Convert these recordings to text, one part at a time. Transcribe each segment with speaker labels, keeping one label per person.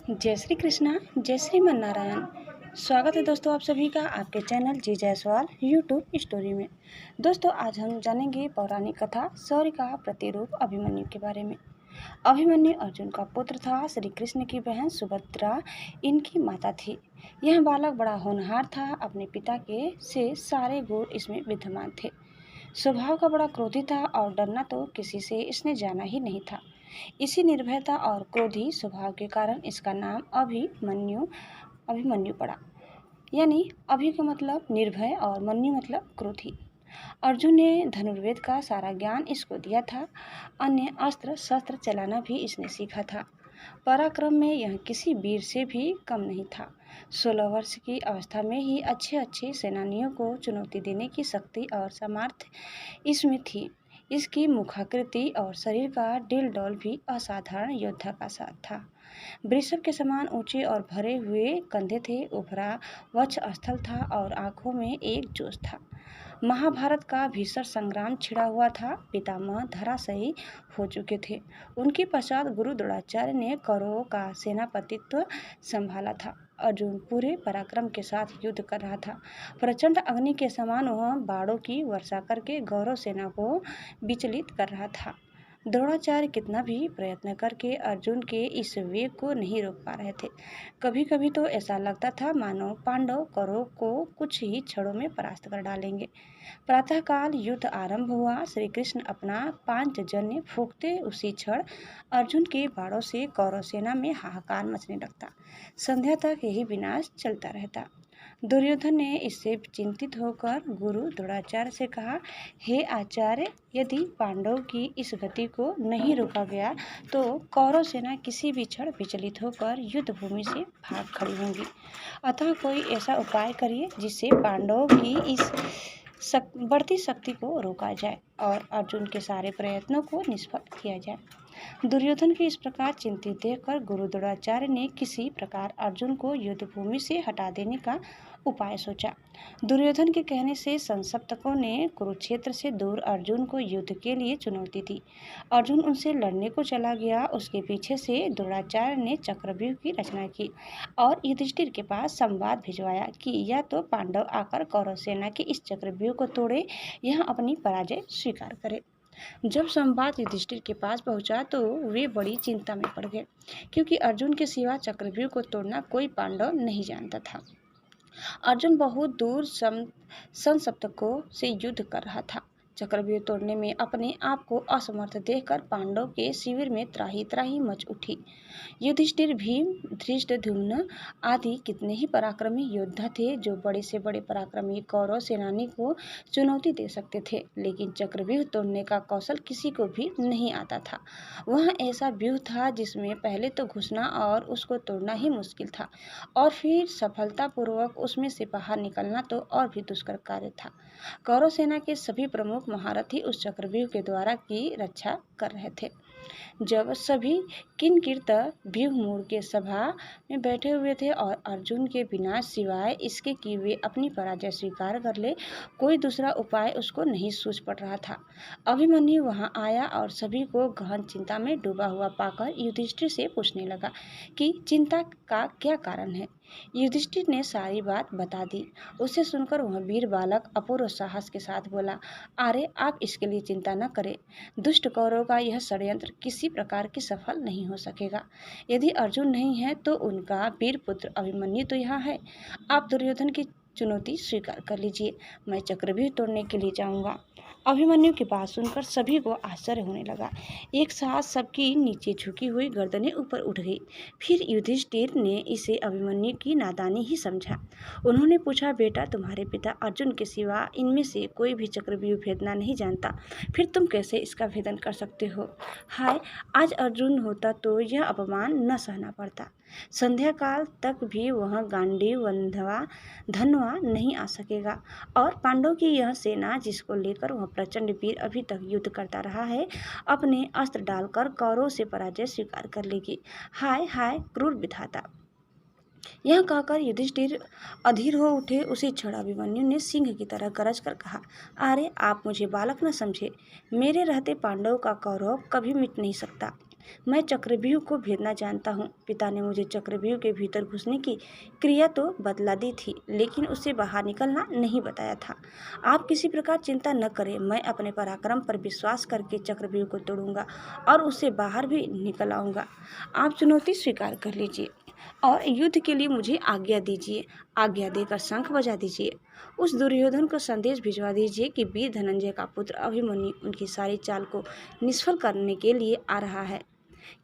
Speaker 1: जय श्री कृष्णा, जय श्रीमन नारायण। स्वागत है दोस्तों आप सभी का आपके चैनल जी जायसवाल यूट्यूब स्टोरी में। दोस्तों आज हम जानेंगे पौराणिक कथा शौर्य का प्रतिरूप अभिमन्यु के बारे में। अभिमन्यु अर्जुन का पुत्र था। श्री कृष्ण की बहन सुभद्रा इनकी माता थी। यह बालक बड़ा होनहार था। अपने पिता के से सारे गुण इसमें विद्यमान थे। स्वभाव का बड़ा क्रोधी था और डरना तो किसी से इसने जाना ही नहीं था। इसी निर्भयता और क्रोधी स्वभाव के कारण इसका नाम अभिमन्यु पड़ा। यानी अभि का मतलब निर्भय और मन्यु मतलब क्रोधी। अर्जुन ने धनुर्वेद का सारा ज्ञान इसको दिया था। अन्य अस्त्र शस्त्र चलाना भी इसने सीखा था। पराक्रम में यह किसी वीर से भी कम नहीं था। 16 वर्ष की अवस्था में ही अच्छे अच्छे सेनानियों को चुनौती देने की शक्ति और सामर्थ्य इसमें थी। इसकी मुखाकृति और शरीर का डिल डौल भी असाधारण योद्धा का साथ था। वृषभ के समान ऊंचे और भरे हुए कंधे थे। उभरा वक्ष स्थल था और आंखों में एक जोश था। महाभारत का भीषण संग्राम छिड़ा हुआ था। पितामह धराशायी हो चुके थे। उनके पश्चात गुरु द्रोणाचार्य ने कौरवों का सेनापतित्व संभाला था। अर्जुन पूरे पराक्रम के साथ युद्ध कर रहा था। प्रचंड अग्नि के समान वह बाणों की वर्षा करके गौरव सेना को विचलित कर रहा था। द्रोणाचार्य कितना भी प्रयत्न करके अर्जुन के इस वेग को नहीं रोक पा रहे थे। कभी कभी तो ऐसा लगता था मानो पांडव कौरवों को कुछ ही क्षणों में परास्त कर डालेंगे। प्रातःकाल युद्ध आरंभ हुआ। श्री कृष्ण अपना पांचजन्य फूंकते उसी क्षण अर्जुन के बाणों से कौरव सेना में हाहाकार मचने लगता। संध्या तक यही विनाश चलता रहता। दुर्योधन ने इससे चिंतित होकर गुरु द्रोणाचार्य से कहा, हे आचार्य, यदि पांडवों की इस गति को नहीं रोका गया तो कौरव सेना किसी भी क्षण विचलित होकर युद्ध भूमि से भाग खड़ी होंगी। अतः कोई ऐसा उपाय करिए जिससे पांडवों की इस बढ़ती शक्ति को रोका जाए और अर्जुन के सारे प्रयत्नों को निष्फल किया जाए। दुर्योधन के इस प्रकार चिंतित देखकर गुरु द्रोणाचार्य ने किसी प्रकार अर्जुन को युद्ध भूमि से हटा देने का उपाय सोचा। दुर्योधन के कहने से संसप्तकों ने कुरुक्षेत्र से दूर अर्जुन को युद्ध के लिए चुनौती दी। अर्जुन उनसे लड़ने को चला गया। उसके पीछे से द्रोणाचार्य ने चक्रव्यूह की रचना की और युधिष्ठिर के पास संवाद भिजवाया कि या तो पांडव आकर कौरव सेना के इस चक्रव्यूह को तोड़े या अपनी पराजय स्वीकार करे। जब संवाद युधिष्ठिर के पास पहुंचा तो वे बड़ी चिंता में पड़ गए, क्योंकि अर्जुन के सिवा चक्रव्यूह को तोड़ना कोई पांडव नहीं जानता था। अर्जुन बहुत दूर संसप्तकों से युद्ध कर रहा था। चक्रव्यूह तोड़ने में अपने आप को असमर्थ देखकर पांडव के शिविर में त्राही त्राही मच उठी। युधिष्ठिर, भीम, धृष्टद्युम्न आदि कितने ही पराक्रमी योद्धा थे जो बड़े से बड़े पराक्रमी कौरव सेनानी को चुनौती दे सकते थे, लेकिन चक्रव्यूह तोड़ने का कौशल किसी को भी नहीं आता था। वह ऐसा व्यूह था जिसमें पहले तो घुसना और उसको तोड़ना ही मुश्किल था और फिर सफलतापूर्वक उसमें से बाहर निकलना तो और भी दुष्कर कार्य था। कौरव सेना के सभी प्रमुख महारथी उस चक्रव्यूह के द्वारा की रक्षा कर रहे थे। जब सभी किंकिरत व्यूह मूल के सभा में बैठे हुए थे और अर्जुन के बिना सिवाय इसके कि वे अपनी पराजय स्वीकार कर ले कोई दूसरा उपाय उसको नहीं सूझ पड़ रहा था। अभिमन्यु वहां आया और सभी को गहन चिंता में डूबा हुआ पाकर युधिष्ठिर से पूछने लगा कि चिंता का क्या कारण है। युधिष्ठिर ने सारी बात बता दी। उसे सुनकर वह वीर बालक अपूर्व साहस के साथ बोला, अरे आप इसके लिए चिंता न करें। दुष्ट कौरवों का यह षड्यंत्र किसी प्रकार की सफल नहीं हो सकेगा। यदि अर्जुन नहीं है तो उनका वीर पुत्र अभिमन्यु तो यहाँ है। आप दुर्योधन की चुनौती स्वीकार कर लीजिए। मैं चक्रव्यूह तोड़ने के लिए जाऊंगा। अभिमन्यु की बात सुनकर सभी को आश्चर्य होने लगा। एक साथ सबकी नीचे झुकी हुई गर्दनें ऊपर उठ गई। फिर युधिष्ठिर ने इसे अभिमन्यु की नादानी ही समझा। उन्होंने पूछा, बेटा, तुम्हारे पिता अर्जुन के सिवा इनमें से कोई भी चक्रव्यूह भेदना नहीं जानता, फिर तुम कैसे इसका भेदन कर सकते हो? हाय, आज अर्जुन होता तो यह अपमान न सहना पड़ता। संध्या काल तक भी वह गांडीव धनवा नहीं आ सकेगा और पांडव की यह सेना जिसको लेकर वह प्रचंड वीर अभी तक युद्ध करता रहा है, अपने अस्त्र डालकर कौरवों से पराजय स्वीकार कर लेगी। हाय हाय क्रूर विधाता। यह कहकर युधिष्ठिर अधीर हो उठे। उसी क्षण अभिमन्यु ने सिंह की तरह गरज कर कहा, अरे आप मुझे बालक न समझे। मेरे रहते पांडवों का कौरव कभी मिट नहीं सकता। मैं चक्रव्यूह को भेदना जानता हूँ। पिता ने मुझे चक्रव्यूह के भीतर घुसने की क्रिया तो बतला दी थी, लेकिन उससे बाहर निकलना नहीं बताया था। आप किसी प्रकार चिंता न करें, मैं अपने पराक्रम पर विश्वास करके चक्रव्यूह को तोड़ूंगा और उससे बाहर भी निकल आऊंगा। आप चुनौती स्वीकार कर लीजिए और युद्ध के लिए मुझे आज्ञा दीजिए। आज्ञा देकर शंख बजा दीजिए। उस दुर्योधन को संदेश भिजवा दीजिए कि वीर धनंजय का पुत्र अभिमन्यु उनकी सारी चाल को निष्फल करने के लिए आ रहा है।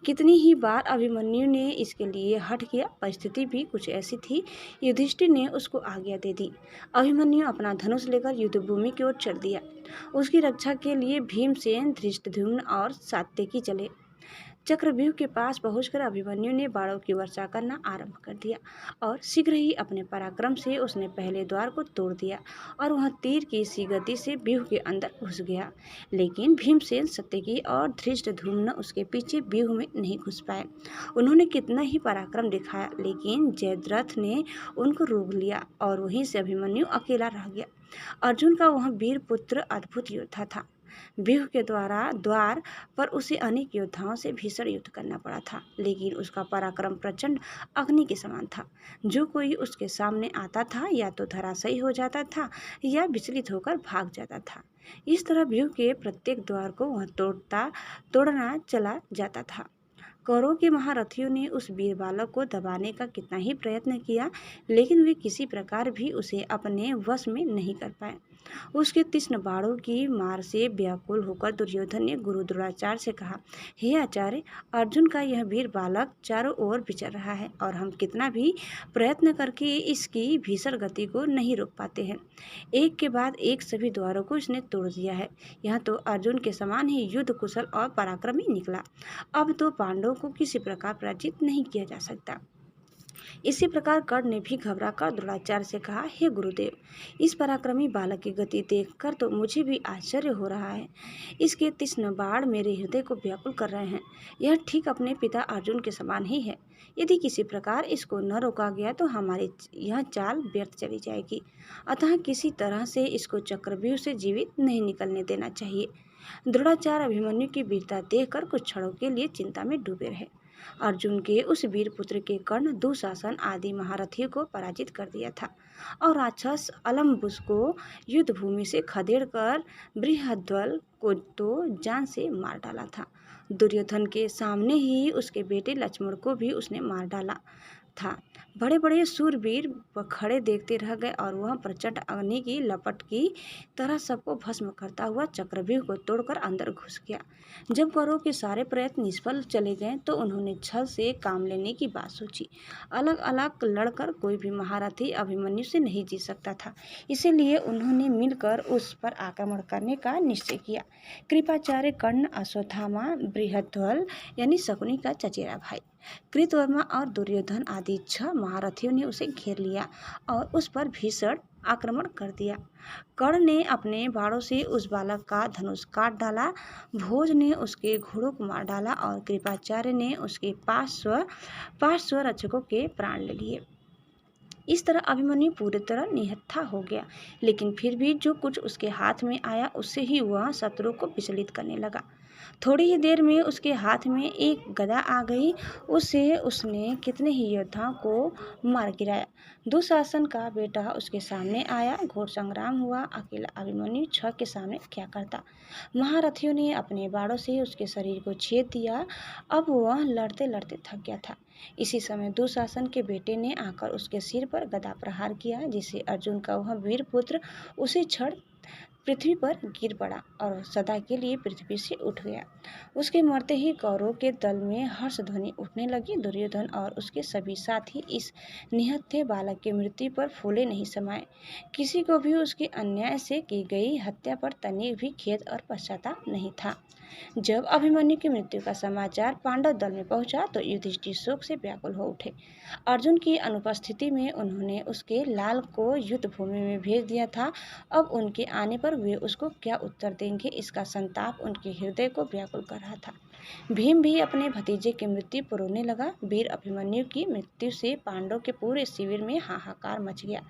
Speaker 1: कितनी ही बार अभिमन्यु ने इसके लिए हठ किया, परिस्थिति भी कुछ ऐसी थी। युधिष्ठिर ने उसको आज्ञा दे दी। अभिमन्यु अपना धनुष लेकर युद्धभूमि की ओर चल दिया। उसकी रक्षा के लिए भीमसेन, धृष्टद्युम्न और सात्यकी चले। चक्रव्यूह के पास पहुंचकर अभिमन्यु ने बाणों की वर्षा करना आरंभ कर दिया और शीघ्र ही अपने पराक्रम से उसने पहले द्वार को तोड़ दिया और वह तीर की सी गति से व्यूह के अंदर घुस गया। लेकिन भीमसेन, सत्यकी और धृष्टद्युम्न उसके पीछे व्यूह में नहीं घुस पाए। उन्होंने कितना ही पराक्रम दिखाया, लेकिन जयद्रथ ने उनको रोक लिया और वहीं से अभिमन्यु अकेला रह गया। अर्जुन का वह वीर पुत्र अद्भुत योद्धा था। व्यूह के द्वार पर उसे अनेक योद्धाओं से भीषण युद्ध करना पड़ा था, लेकिन उसका पराक्रम प्रचंड अग्नि के समान था। जो कोई उसके सामने आता था या तो धराशायी हो जाता था या विचलित होकर भाग जाता था। इस तरह व्यूह के प्रत्येक द्वार को वह तोड़ना चला जाता था। कौरवों के महारथियों ने उस वीर बालक को दबाने का कितना ही प्रयत्न किया, लेकिन वे किसी प्रकार भी उसे अपने वश में नहीं कर पाए। उसके तीक्ष्ण बाणों की मार से व्याकुल होकर दुर्योधन ने गुरु द्रोणाचार्य से कहा, हे आचार्य, अर्जुन का यह वीर बालक चारों ओर विचर रहा है और हम कितना भी प्रयत्न करके इसकी भीषण गति को नहीं रोक पाते हैं। एक के बाद एक सभी द्वारों को इसने तोड़ दिया है। यह तो अर्जुन के समान ही युद्ध कुशल और पराक्रमी निकला। अब तो पांडवों को किसी प्रकार पराजित नहीं किया जा सकता। इसी प्रकार कर्ण ने भी घबराकर द्रोणाचार्य से कहा, हे गुरुदेव, इस पराक्रमी बालक की गति देखकर तो मुझे भी आश्चर्य हो रहा है। इसके तीक्ष्ण बाण मेरे हृदय को व्याकुल कर रहे हैं। यह ठीक अपने पिता अर्जुन के समान ही है। यदि किसी प्रकार इसको न रोका गया तो हमारी यह चाल व्यर्थ चली जाएगी। अतः किसी तरह से इसको चक्रव्यूह से जीवित नहीं निकलने देना चाहिए। द्रोणाचार्य अभिमन्यु की वीरता देखकर कुछ क्षणों के लिए चिंता में डूबे रहे। अर्जुन के उस वीर पुत्र के कर्ण, दुशासन आदि महारथियों को पराजित कर दिया था और राक्षस अलम्बुस को युद्ध भूमि से खदेड़कर बृहद्बल को तो जान से मार डाला था। दुर्योधन के सामने ही उसके बेटे लक्ष्मण को भी उसने मार डाला था। बड़े बड़े सूरवीर खड़े देखते रह गए और वह प्रचंड अग्नि की लपट की तरह सबको भस्म करता हुआ चक्रव्यूह को तोड़कर अंदर घुस गया। जब कौरवों के सारे प्रयत्न निष्फल चले गए तो उन्होंने छल से काम लेने की बात सोची। अलग अलग लड़कर कोई भी महारथी अभिमन्यु से नहीं जीत सकता था, इसीलिए उन्होंने मिलकर उस पर आक्रमण करने का निश्चय किया। कृपाचार्य, कर्ण, अश्वत्थामा, बृहद्बल यानी शकुनी का चचेरा भाई, कृतवर्मा और दुर्योधन आदि 6 महारथियों ने उसे घेर लिया और उस पर भीषण आक्रमण कर दिया। कर्ण ने अपने बाणों से उस बालक का धनुष काट डाला, भोज ने उसके घोड़ों को मार डाला और कृपाचार्य ने उसके पार्श्व रक्षकों के प्राण ले लिए। इस तरह अभिमन्यु पूरी तरह निहत्था हो गया, लेकिन फिर भी जो कुछ उसके हाथ में आया उससे ही वह शत्रु को विचलित करने लगा। थोड़ी ही देर में उसके हाथ में एक गदा आ गई। उससे उसने कितने ही योद्धाओं को मार गिराया। दुशासन का बेटा उसके सामने आया। घोर संग्राम हुआ। अकेला अभिमन्यु 6 के सामने क्या करता। महारथियों ने अपने बाणों से उसके शरीर को छेद दिया। अब वह लड़ते लड़ते थक गया था। इसी समय दुशासन के बेटे ने आकर उसके सिर पर गदा प्रहार किया, जिससे अर्जुन का वह वीर पुत्र उसी क्षण पृथ्वी पर गिर पड़ा और सदा के लिए पृथ्वी से उठ गया। उसके मरते ही कौरवों के दल में हर्ष ध्वनि उठने लगी। दुर्योधन और उसके सभी साथी इस निहत्थे बालक की मृत्यु पर फूले नहीं समाये। किसी को भी उसके अन्याय से की गई हत्या पर तनिक भी खेद और पश्चाताप नहीं था। जब अभिमन्यु की मृत्यु का समाचार पांडव दल में पहुंचा तो युधिष्ठिर शोक से व्याकुल हो उठे। अर्जुन की अनुपस्थिति में उन्होंने उसके लाल को युद्ध भूमि में भेज दिया था। अब उनके आने पर वे उसको क्या उत्तर देंगे, इसका संताप उनके हृदय को व्याकुल कर रहा था। भीम भी अपने भतीजे की मृत्यु पर रोने लगा। वीर अभिमन्यु की मृत्यु से पांडवों के पूरे शिविर में हाहाकार मच गया।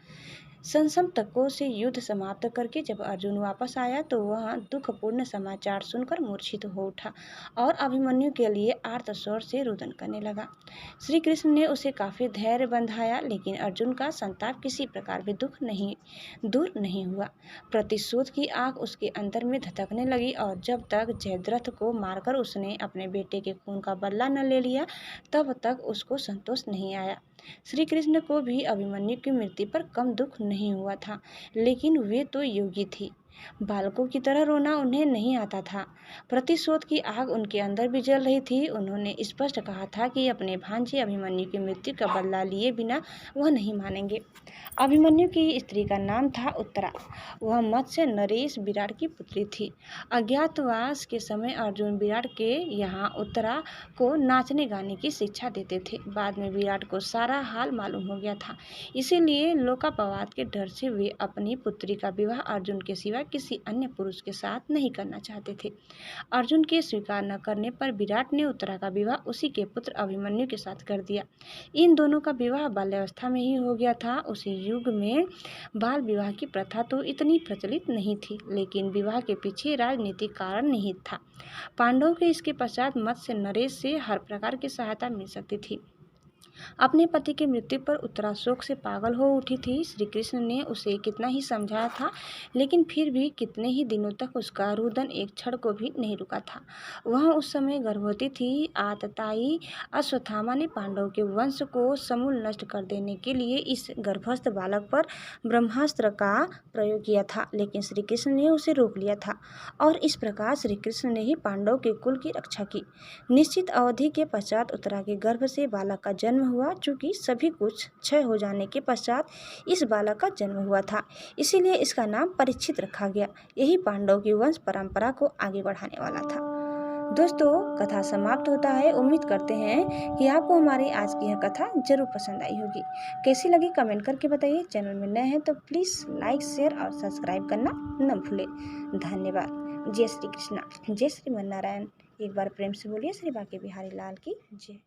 Speaker 1: संसप्तकों से युद्ध समाप्त करके जब अर्जुन वापस आया तो वह दुखपूर्ण समाचार सुनकर मूर्छित हो उठा और अभिमन्यु के लिए आर्त स्वर से रुदन करने लगा। श्री कृष्ण ने उसे काफी धैर्य बंधाया, लेकिन अर्जुन का संताप किसी प्रकार भी दूर नहीं हुआ। प्रतिशोध की आग उसके अंदर में धधकने लगी और जब तक जयद्रथ को मारकर उसने अपने बेटे के खून का बदला न ले लिया तब तक उसको संतोष नहीं आया। श्री कृष्ण को भी अभिमन्यु की मृत्यु पर कम दुख नहीं हुआ था, लेकिन वे तो योगी थी। बालकों की तरह रोना उन्हें नहीं आता था। प्रतिशोध की आग उनके अंदर भी जल रही थी। उन्होंने स्पष्ट कहा था कि अपने भांजे अभिमन्यु की मृत्यु का बदला लिए बिना वह नहीं मानेंगे। अभिमन्यु की स्त्री का नाम था उत्तरा। वह मत्स्य नरेश विराट की पुत्री थी। अज्ञातवास के समय अर्जुन विराट के यहाँ उत्तरा को नाचने गाने की शिक्षा देते थे। बाद में विराट को सारा हाल मालूम हो गया था, इसीलिए लोकापवाद के डर से वे अपनी पुत्री का विवाह अर्जुन के सिवा किसी अन्य पुरुष के साथ नहीं करना चाहते थे। अर्जुन के स्वीकार न करने पर विराट ने उत्तरा का विवाह उसी के पुत्र अभिमन्यु के साथ कर दिया। इन दोनों का विवाह बाल्यावस्था में ही हो गया था। उसी युग में बाल विवाह की प्रथा तो इतनी प्रचलित नहीं थी, लेकिन विवाह के पीछे राजनीतिक कारण निहित था। पांडवों के इसके पश्चात मत्स्य नरेश से हर प्रकार की सहायता मिल सकती थी। अपने पति की मृत्यु पर उत्तरा शोक से पागल हो उठी थी। श्री कृष्ण ने उसे कितना ही समझाया था, लेकिन फिर भी कितने ही दिनों तक उसका रुदन एक क्षण को भी नहीं रुका था। वह उस समय गर्भवती थी। आततायी अश्वत्थामा ने पांडव के वंश को समूल नष्ट कर देने के लिए इस गर्भस्थ बालक पर ब्रह्मास्त्र का प्रयोग किया था, लेकिन श्री कृष्ण ने उसे रोक लिया था और इस प्रकार श्री कृष्ण ने ही पांडव के कुल की रक्षा की। निश्चित अवधि के पश्चात उत्तरा के गर्भ से बालक का जन्म हुआ। चूंकि सभी कुछ क्षय हो जाने के पश्चात इस बालक का जन्म हुआ था, इसीलिए इसका नाम परीक्षित रखा गया। यही पांडव की वंश परंपरा को आगे बढ़ाने वाला था। दोस्तों, कथा समाप्त होता है। उम्मीद करते हैं कि आपको हमारी आज की यह कथा जरूर पसंद आई होगी। कैसी लगी कमेंट करके बताइए। चैनल में नए हैं तो प्लीज़ लाइक, शेयर और सब्सक्राइब करना न भूलें। धन्यवाद। जय श्री कृष्णा, जय श्रीमन नारायण। एक बार प्रेम से बोलिए श्री बांके बिहारी लाल की जय।